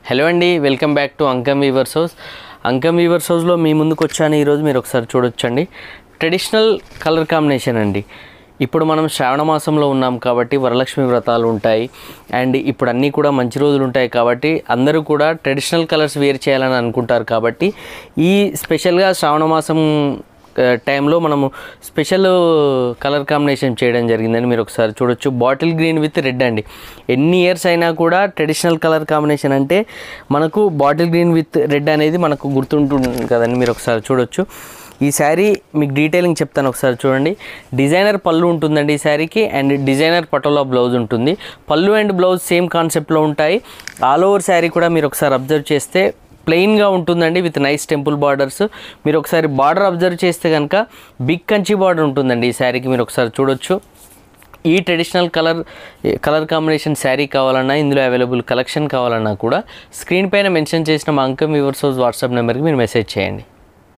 Hello అండి, welcome back to Ankam weavers house. Ankam weavers హౌస్లో మీ ముందుకు వచ్చాను. ఈరోజు మీరు ఒకసారి చూడొచ్చండి, ట్రెడిషనల్ కలర్ కాంబినేషన్ అండి. ఇప్పుడు మనం శ్రావణ మాసంలో ఉన్నాం కాబట్టి వరలక్ష్మి వ్రతాలు ఉంటాయి అండ్ ఇప్పుడు అన్నీ కూడా మంచి రోజులు ఉంటాయి కాబట్టి అందరూ కూడా ట్రెడిషనల్ కలర్స్ వేర్ చేయాలని అనుకుంటారు. కాబట్టి ఈ స్పెషల్గా శ్రావణ మాసం టైంలో మనము స్పెషల్ కలర్ కాంబినేషన్ చేయడం జరిగిందని మీరు ఒకసారి చూడొచ్చు. బాటిల్ గ్రీన్ విత్ రెడ్ అండి. ఎన్ని ఇయర్స్ అయినా కూడా ట్రెడిషనల్ కలర్ కాంబినేషన్ అంటే మనకు బాటిల్ గ్రీన్ విత్ రెడ్ అనేది మనకు గుర్తుంటుంది కదండి. మీరు ఒకసారి చూడొచ్చు. ఈ శారీ మీకు డీటెయిలింగ్ చెప్తాను, ఒకసారి చూడండి. డిజైనర్ పళ్ళు ఉంటుందండి ఈ శారీకి అండ్ డిజైనర్ పటోలా బ్లౌజ్ ఉంటుంది. పళ్ళు అండ్ బ్లౌజ్ సేమ్ కాన్సెప్ట్లో ఉంటాయి. ఆల్ ఓవర్ శారీ కూడా మీరు ఒకసారి అబ్జర్వ్ చేస్తే ప్లెయిన్గా ఉంటుందండి విత్ నైస్ టెంపుల్ బార్డర్స్. మీరు ఒకసారి బార్డర్ అబ్జర్వ్ చేస్తే కనుక బిగ్ కంచి బార్డర్ ఉంటుందండి ఈ శారీకి. మీరు ఒకసారి చూడొచ్చు. ఈ ట్రెడిషనల్ కలర్ కాంబినేషన్ శారీ కావాలన్నా, ఇందులో అవైలబుల్ కలెక్షన్ కావాలన్నా కూడా స్క్రీన్ పైన మెన్షన్ చేసిన మా అంకమ్ వీవర్స్ హౌస్ వాట్సాప్ నెంబర్కి మీరు మెసేజ్ చేయండి.